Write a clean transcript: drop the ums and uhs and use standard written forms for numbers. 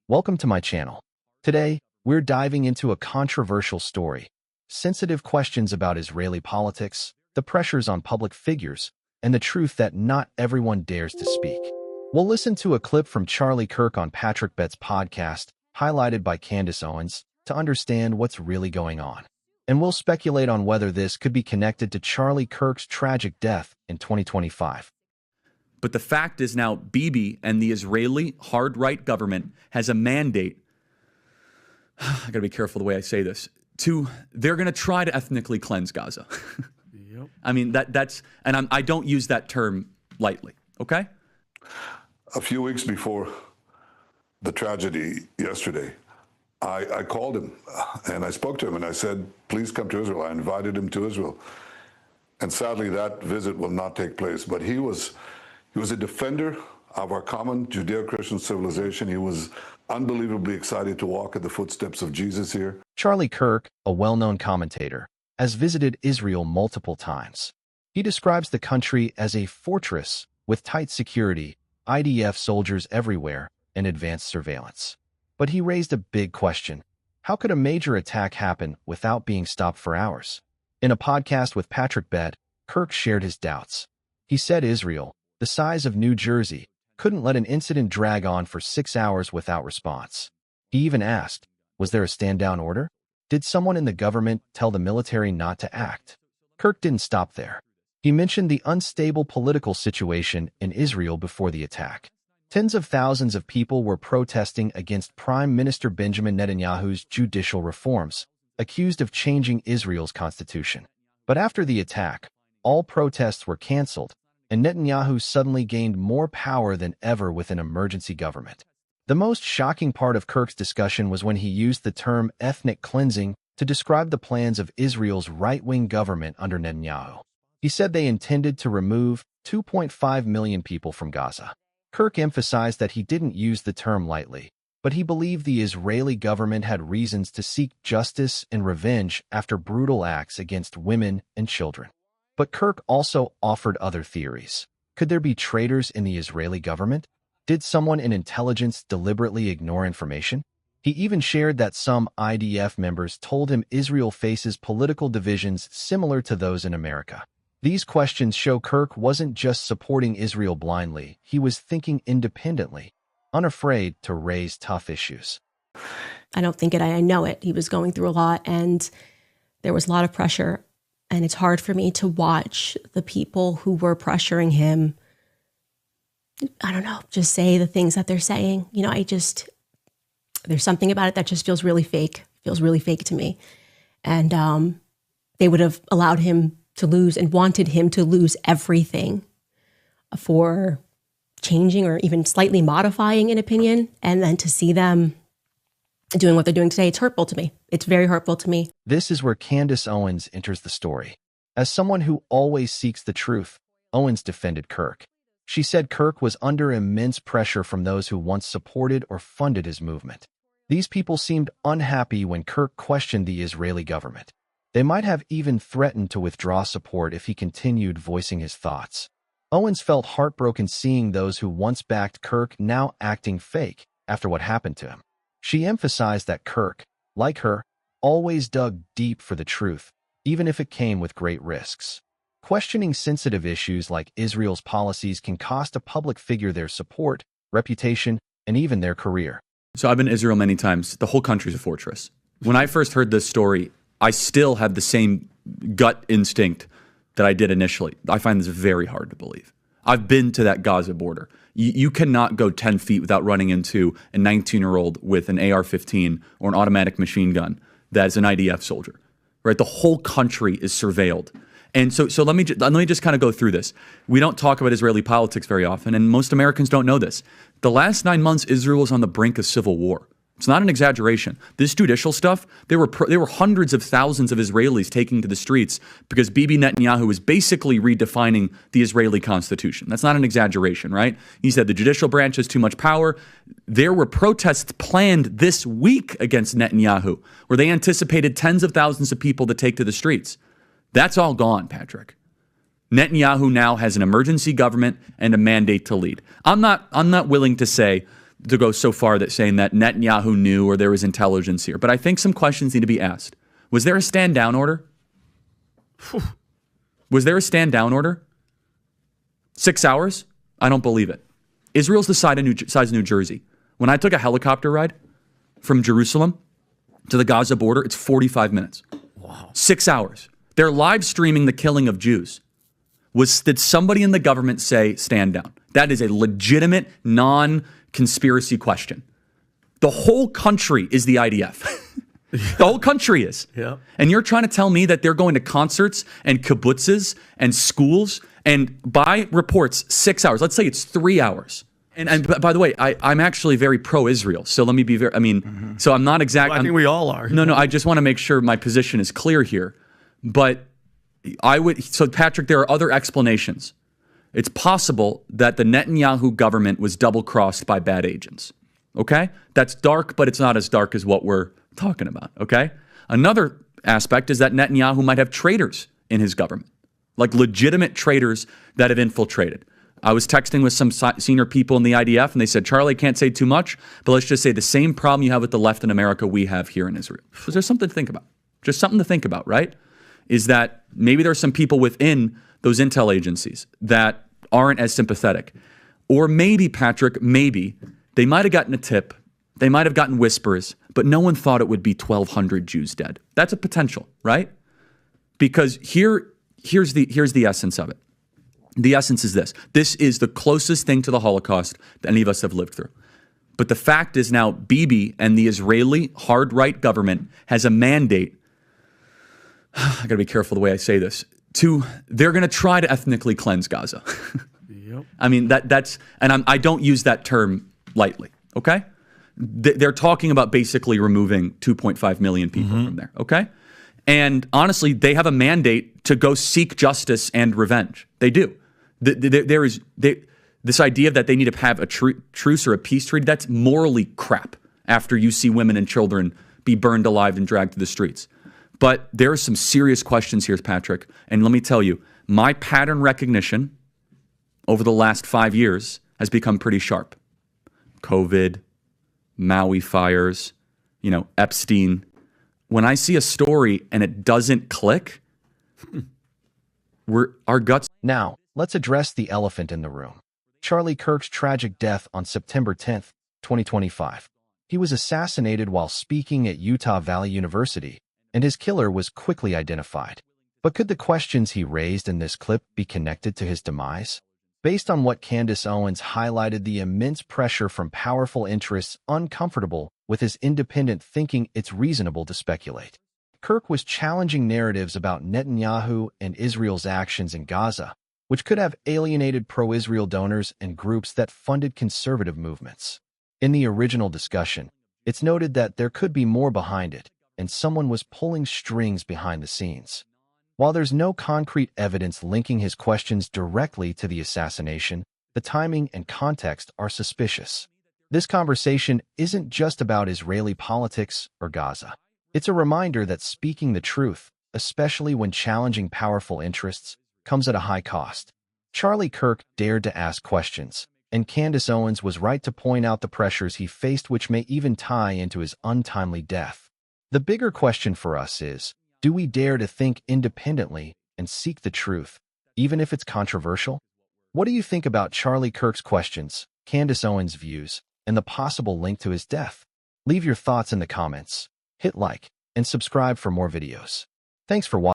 Welcome to my channel. Today, we're diving into a controversial story, sensitive questions about Israeli politics, the pressures on public figures, and the truth that not everyone dares to speak. We'll listen to a clip from Charlie Kirk on Patrick Bett's podcast, highlighted by Candace Owens, to understand what's really going on. And we'll speculate on whether this could be connected to Charlie Kirk's tragic death in 2025. But the fact is now Bibi and the Israeli hard-right government has a mandate. I got to be careful the way I say this. They're going to try to ethnically cleanse Gaza. Yep. I mean, I don't use that term lightly, okay? A few weeks before the tragedy yesterday, I called him and I spoke to him and I said, please come to Israel. I invited him to Israel. And sadly, that visit will not take place. But he was a defender of our common Judeo-Christian civilization. He was unbelievably excited to walk in the footsteps of Jesus here. Charlie Kirk, a well-known commentator, has visited Israel multiple times. He describes the country as a fortress with tight security, IDF soldiers everywhere, and advanced surveillance. But he raised a big question. How could a major attack happen without being stopped for hours? In a podcast with Patrick Bett, Kirk shared his doubts. He said Israel, the size of New Jersey, couldn't let an incident drag on for 6 hours without response. He even asked, was there a stand-down order? Did someone in the government tell the military not to act? Kirk didn't stop there. He mentioned the unstable political situation in Israel before the attack. Tens of thousands of people were protesting against Prime Minister Benjamin Netanyahu's judicial reforms, accused of changing Israel's constitution. But after the attack, all protests were canceled, and Netanyahu suddenly gained more power than ever with an emergency government. The most shocking part of Kirk's discussion was when he used the term ethnic cleansing to describe the plans of Israel's right-wing government under Netanyahu. He said they intended to remove 2.5 million people from Gaza. Kirk emphasized that he didn't use the term lightly, but he believed the Israeli government had reasons to seek justice and revenge after brutal acts against women and children. But Kirk also offered other theories. Could there be traitors in the Israeli government? Did someone in intelligence deliberately ignore information? He even shared that some IDF members told him Israel faces political divisions similar to those in America. These questions show Kirk wasn't just supporting Israel blindly, he was thinking independently, unafraid to raise tough issues. I don't think it, I know it. He was going through a lot and there was a lot of pressure. And it's hard for me to watch the people who were pressuring him, I don't know, just say the things that they're saying. You know, there's something about it that just feels really fake to me. And they would have allowed him to lose and wanted him to lose everything for changing or even slightly modifying an opinion. And then to see them doing what they're doing today, it's hurtful to me. It's very hurtful to me. This is where Candace Owens enters the story. As someone who always seeks the truth, Owens defended Kirk. She said Kirk was under immense pressure from those who once supported or funded his movement. These people seemed unhappy when Kirk questioned the Israeli government. They might have even threatened to withdraw support if he continued voicing his thoughts. Owens felt heartbroken seeing those who once backed Kirk now acting fake after what happened to him. She emphasized that Kirk, like her, always dug deep for the truth, even if it came with great risks. Questioning sensitive issues like Israel's policies can cost a public figure their support, reputation, and even their career. So I've been to Israel many times. The whole country's a fortress. When I first heard this story, I still had the same gut instinct that I did initially. I find this very hard to believe. I've been to that Gaza border. You cannot go 10 feet without running into a 19-year-old with an AR-15 or an automatic machine gun that's an IDF soldier, right? The whole country is surveilled. And so let me just kind of go through this. We don't talk about Israeli politics very often, and most Americans don't know this. The last 9 months, Israel was on the brink of civil war. It's not an exaggeration. This judicial stuff, there were hundreds of thousands of Israelis taking to the streets because Bibi Netanyahu is basically redefining the Israeli constitution. That's not an exaggeration, right? He said the judicial branch has too much power. There were protests planned this week against Netanyahu, where they anticipated tens of thousands of people to take to the streets. That's all gone, Patrick. Netanyahu now has an emergency government and a mandate to lead. I'm not willing to say to go so far that saying that Netanyahu knew or there was intelligence here, but I think some questions need to be asked. Was there a stand down order? Was there a stand down order? 6 hours? I don't believe it. Israel's the size of New Jersey. When I took a helicopter ride from Jerusalem to the Gaza border, it's 45 minutes. Wow. 6 hours. They're live streaming the killing of Jews. Did somebody in the government say stand down? That is a legitimate, non-conspiracy question. The whole country is the IDF. The whole country is. Yeah. And you're trying to tell me that they're going to concerts and kibbutzes and schools and by reports, 6 hours. Let's say it's 3 hours. And by the way, I'm actually very pro-Israel. So let me be so I'm not exactly. Well, I think we all are. No, I just want to make sure my position is clear here. But so Patrick, there are other explanations. It's possible that the Netanyahu government was double-crossed by bad agents. Okay? That's dark, but it's not as dark as what we're talking about. Okay? Another aspect is that Netanyahu might have traitors in his government, like legitimate traitors that have infiltrated. I was texting with some senior people in the IDF, and they said, Charlie, I can't say too much, but let's just say the same problem you have with the left in America, we have here in Israel. So there's something to think about. Just something to think about, right? Is that maybe there's some people within those intel agencies that aren't as sympathetic. Or maybe, Patrick, maybe they might have gotten a tip, they might have gotten whispers, but no one thought it would be 1,200 Jews dead. That's a potential, right? Because here's the essence of it. The essence is this. This is the closest thing to the Holocaust that any of us have lived through. But the fact is now Bibi and the Israeli hard right government has a mandate. I got to be careful the way I say this. They're going to try to ethnically cleanse Gaza. Yep. I mean, I don't use that term lightly, okay? They're talking about basically removing 2.5 million people from there, okay? And honestly, they have a mandate to go seek justice and revenge. They do. This idea that they need to have a truce or a peace treaty, that's morally crap after you see women and children be burned alive and dragged to the streets. But there are some serious questions here, Patrick. And let me tell you, my pattern recognition over the last 5 years has become pretty sharp. COVID, Maui fires, Epstein. When I see a story and it doesn't click, our guts. Now, let's address the elephant in the room. Charlie Kirk's tragic death on September 10th, 2025. He was assassinated while speaking at Utah Valley University, and his killer was quickly identified. But could the questions he raised in this clip be connected to his demise? Based on what Candace Owens highlighted, the immense pressure from powerful interests uncomfortable with his independent thinking, it's reasonable to speculate. Kirk was challenging narratives about Netanyahu and Israel's actions in Gaza, which could have alienated pro-Israel donors and groups that funded conservative movements. In the original discussion, it's noted that there could be more behind it, and someone was pulling strings behind the scenes. While there's no concrete evidence linking his questions directly to the assassination, the timing and context are suspicious. This conversation isn't just about Israeli politics or Gaza. It's a reminder that speaking the truth, especially when challenging powerful interests, comes at a high cost. Charlie Kirk dared to ask questions, and Candace Owens was right to point out the pressures he faced, which may even tie into his untimely death. The bigger question for us is, do we dare to think independently and seek the truth, even if it's controversial? What do you think about Charlie Kirk's questions, Candace Owens' views, and the possible link to his death? Leave your thoughts in the comments, hit like, and subscribe for more videos. Thanks for watching.